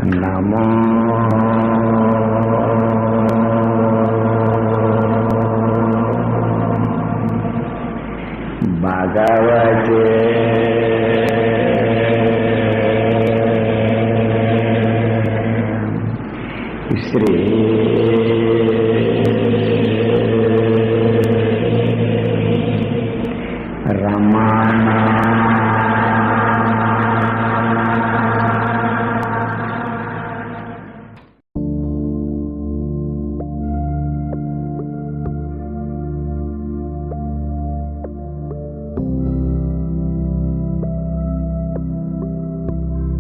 Namo Bhagavate Sri Ramana.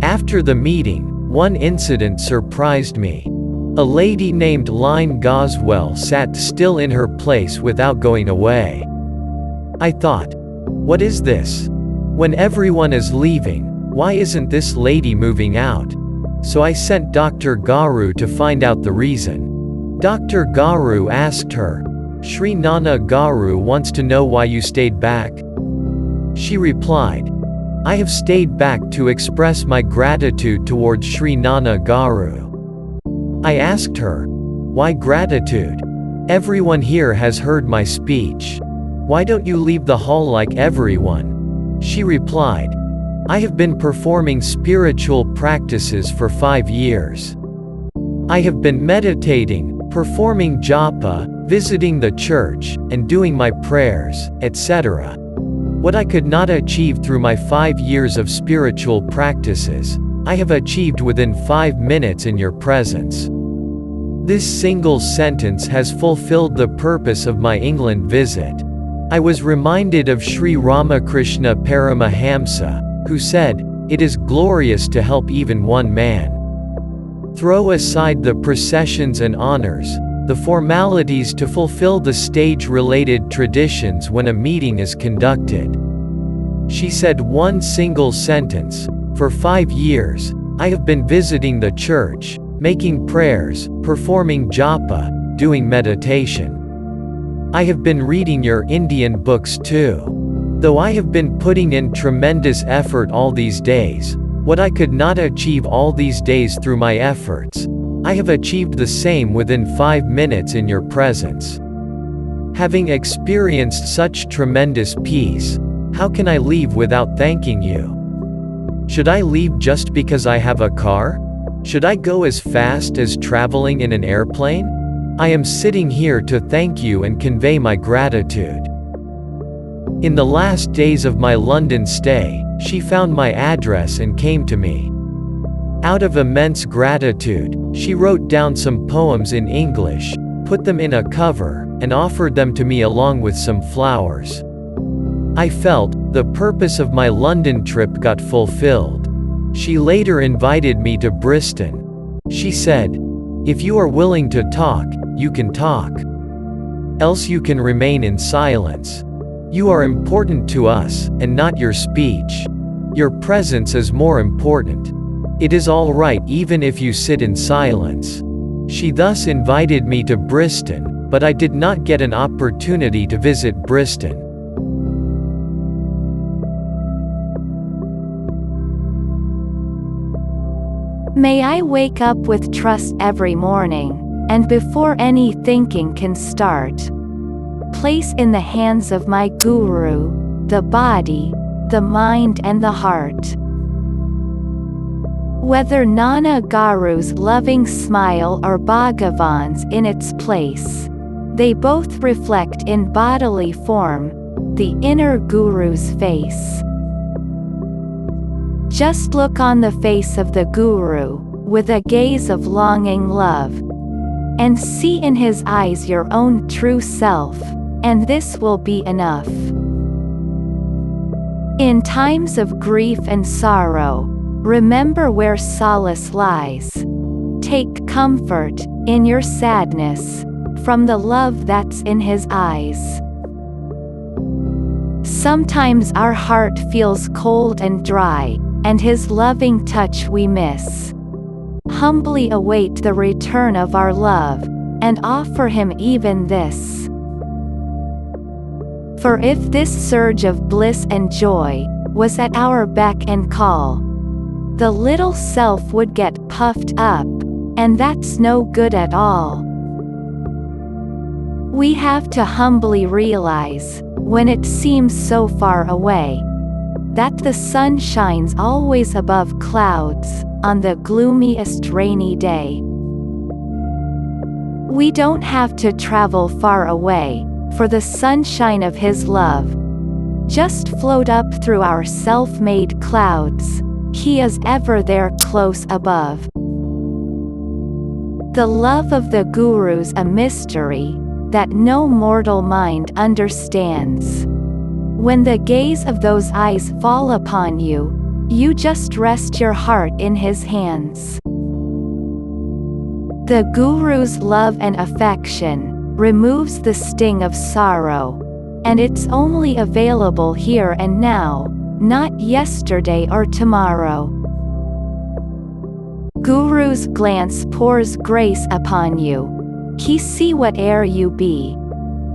After the meeting, one incident surprised me. A lady named Goswell sat still in her place without going away. I thought, what is this? When everyone is leaving, why isn't this lady moving out? So I sent Dr. Garu to find out the reason. Dr. Garu asked her, Sri Nannagaru wants to know why you stayed back. She replied, I have stayed back to express my gratitude towards Sri Nannagaru. I asked her, why gratitude? Everyone here has heard my speech. Why don't you leave the hall like everyone? She replied, I have been performing spiritual practices for 5 years. I have been meditating, performing japa, visiting the church, and doing my prayers, etc. What I could not achieve through my 5 years of spiritual practices, I have achieved within 5 minutes in your presence. This single sentence has fulfilled the purpose of my England visit. I was reminded of Sri Ramakrishna Paramahamsa, who said, it is glorious to help even one man. Throw aside the processions and honors, the formalities to fulfill the stage-related traditions when a meeting is conducted. She said one single sentence, for 5 years, I have been visiting the church, making prayers, performing japa, doing meditation. I have been reading your Indian books too. Though I have been putting in tremendous effort all these days, what I could not achieve all these days through my efforts, I have achieved the same within 5 minutes in your presence. Having experienced such tremendous peace, how can I leave without thanking you? Should I leave just because I have a car? Should I go as fast as traveling in an airplane? I am sitting here to thank you and convey my gratitude. In the last days of my London stay, she found my address and came to me. Out of immense gratitude, she wrote down some poems in English, put them in a cover, and offered them to me along with some flowers. I felt, the purpose of my London trip got fulfilled. She later invited me to Bristol. She said, if you are willing to talk, you can talk. Else you can remain in silence. You are important to us, and not your speech. Your presence is more important. It is all right even if you sit in silence. She thus invited me to Bristol, but I did not get an opportunity to visit Bristol. May I wake up with trust every morning, and before any thinking can start, place in the hands of my Guru, the body, the mind and the heart. Whether Nannagaru's loving smile or Bhagavan's in its place, they both reflect in bodily form, the inner Guru's face. Just look on the face of the Guru, with a gaze of longing love, and see in his eyes your own true self, and this will be enough. In times of grief and sorrow, remember where solace lies. Take comfort, in your sadness, from the love that's in his eyes. Sometimes our heart feels cold and dry, and his loving touch we miss. Humbly await the return of our love, and offer him even this. For if this surge of bliss and joy was at our beck and call, the little self would get puffed up, and that's no good at all. We have to humbly realize, when it seems so far away, that the sun shines always above clouds, on the gloomiest rainy day. We don't have to travel far away, for the sunshine of His love. Just float up through our self-made clouds, He is ever there close above. The love of the Guru's a mystery that no mortal mind understands. When the gaze of those eyes fall upon you, you just rest your heart in His hands. The Guru's love and affection removes the sting of sorrow, and it's only available here and now, not yesterday or tomorrow. Guru's glance pours grace upon you. He see whate'er you be,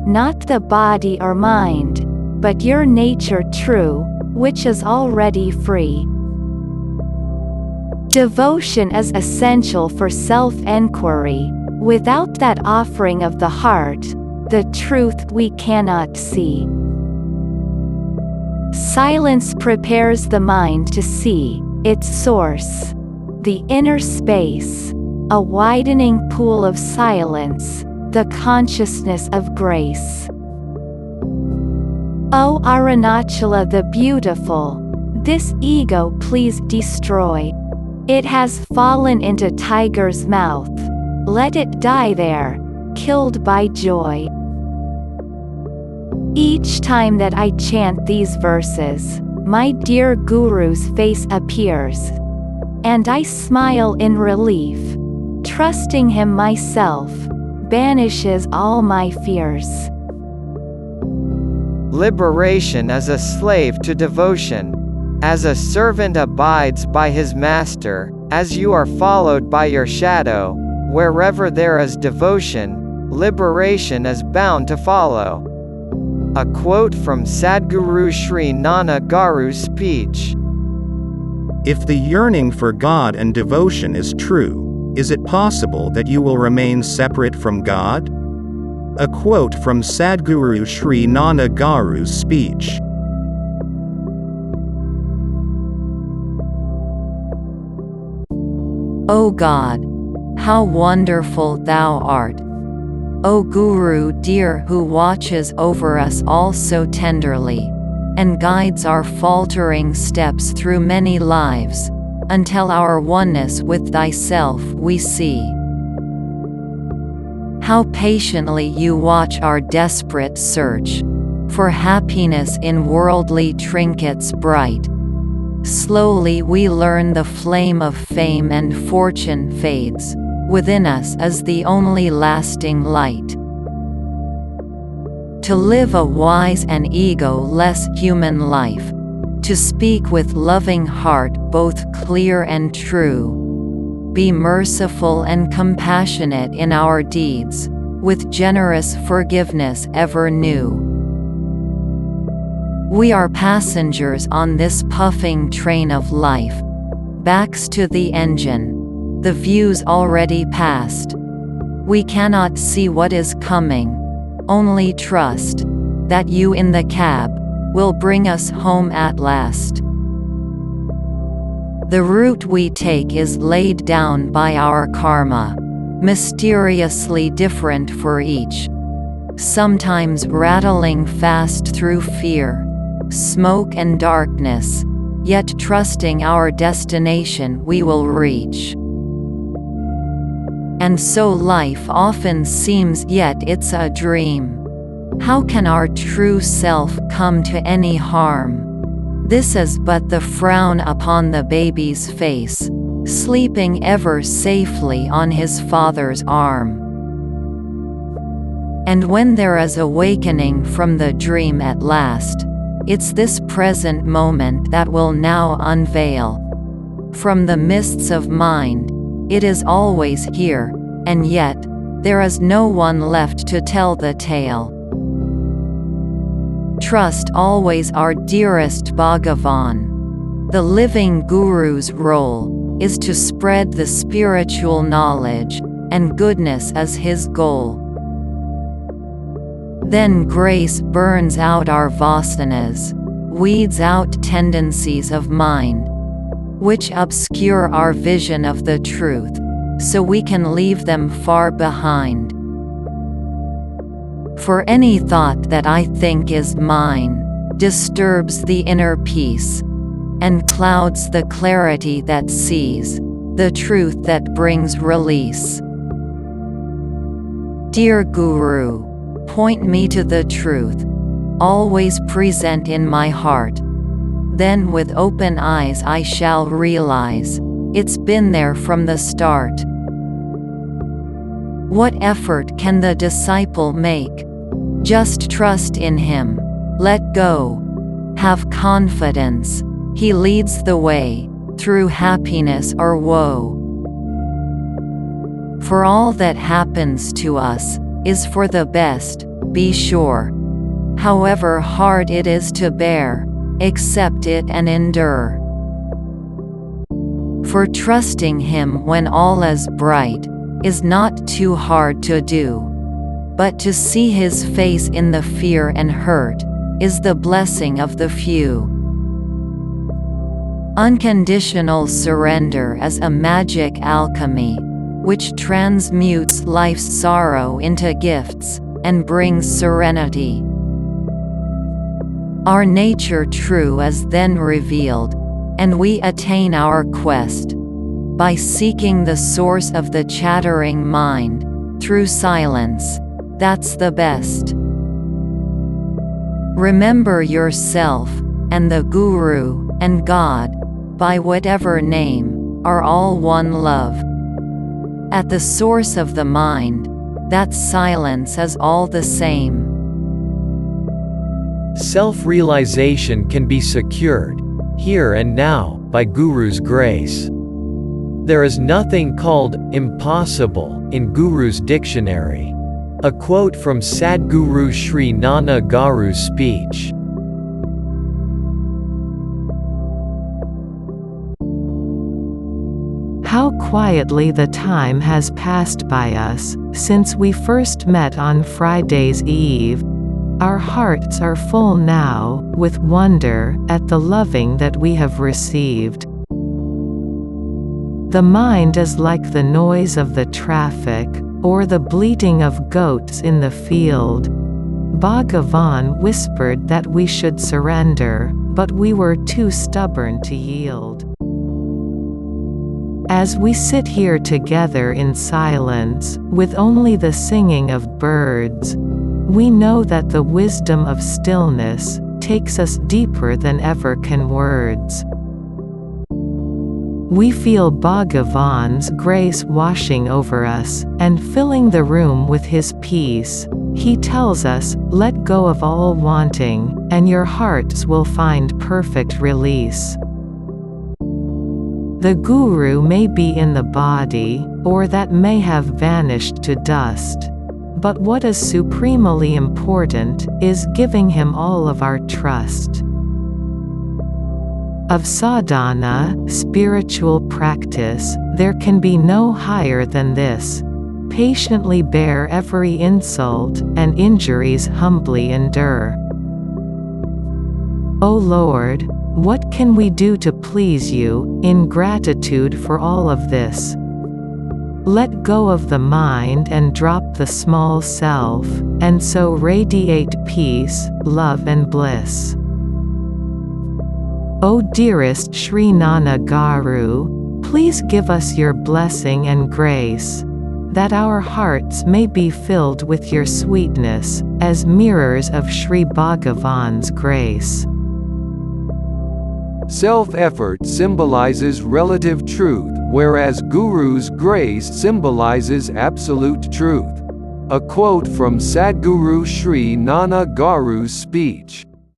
not the body or mind, but your nature true, which is already free. Devotion is essential for self-enquiry. Without that offering of the heart, the truth we cannot see. Silence prepares the mind to see its source, the inner space, a widening pool of silence, the consciousness of grace. O Arunachala the beautiful, this ego please destroy. It has fallen into tiger's mouth. Let it die there, killed by joy. Each time that I chant these verses, my dear Guru's face appears, and I smile in relief. Trusting Him myself banishes all my fears. Liberation is a slave to devotion. As a servant abides by his master, as you are followed by your shadow, wherever there is devotion, liberation is bound to follow. A quote from Sadguru Sri Nannagaru's speech. If the yearning for God and devotion is true, is it possible that you will remain separate from God? A quote from Sadguru Sri Nannagaru's speech. O God, how wonderful Thou art! O Guru dear, who watches over us all so tenderly, and guides our faltering steps through many lives, until our oneness with Thyself we see. How patiently You watch our desperate search for happiness in worldly trinkets bright. Slowly we learn the flame of fame and fortune fades. Within us is the only lasting light. To live a wise and ego-less human life, to speak with loving heart both clear and true, be merciful and compassionate in our deeds, with generous forgiveness ever new. We are passengers on this puffing train of life, backs to the engine, the view's already past. We cannot see what is coming, only trust that You in the cab will bring us home at last. The route we take is laid down by our karma, mysteriously different for each, sometimes rattling fast through fear, smoke and darkness, yet trusting our destination we will reach. And so life often seems, yet it's a dream. How can our true self come to any harm? This is but the frown upon the baby's face, sleeping ever safely on his father's arm. And when there is awakening from the dream at last, it's this present moment that will now unveil. From the mists of mind, it is always here, and yet, there is no one left to tell the tale. Trust always our dearest Bhagavan. The living Guru's role is to spread the spiritual knowledge, and goodness is his goal. Then grace burns out our vasanas, weeds out tendencies of mind, which obscure our vision of the truth, so we can leave them far behind. For any thought that I think is mine disturbs the inner peace, and clouds the clarity that sees the truth that brings release. Dear Guru, point me to the truth, always present in my heart. Then with open eyes I shall realize it's been there from the start. What effort can the disciple make? Just trust in him. Let go. Have confidence. He leads the way, through happiness or woe. For all that happens to us is for the best, be sure. However hard it is to bear, accept it and endure. For trusting him when all is bright is not too hard to do, but to see his face in the fear and hurt is the blessing of the few. Unconditional surrender is a magic alchemy, which transmutes life's sorrow into gifts, and brings serenity. Our nature true is then revealed, and we attain our quest, by seeking the source of the chattering mind, through silence, that's the best. Remember yourself, and the Guru, and God, by whatever name, are all one love. At the source of the mind, that silence is all the same. Self-realization can be secured, here and now, by Guru's grace. There is nothing called impossible in Guru's dictionary. A quote from Sadguru Sri Nannagaru's speech. How quietly the time has passed by us, since we first met on Friday's Eve. Our hearts are full now, with wonder, at the loving that we have received. The mind is like the noise of the traffic, or the bleating of goats in the field. Bhagavan whispered that we should surrender, but we were too stubborn to yield. As we sit here together in silence, with only the singing of birds, we know that the wisdom of stillness takes us deeper than ever can words. We feel Bhagavan's grace washing over us, and filling the room with his peace. He tells us, let go of all wanting, and your hearts will find perfect release. The Guru may be in the body, or that may have vanished to dust. But what is supremely important, is giving him all of our trust. Of sadhana, spiritual practice, there can be no higher than this. Patiently bear every insult, and injuries humbly endure. O Lord, what can we do to please you, in gratitude for all of this? Let go of the mind and drop the small self, and so radiate peace, love and bliss. O dearest Sri Nannagaru, please give us your blessing and grace, that our hearts may be filled with your sweetness, as mirrors of Sri Bhagavan's grace. Self-effort symbolizes relative truth, whereas Guru's grace symbolizes absolute truth. A quote from Sadguru Sri Nannagaru's speech.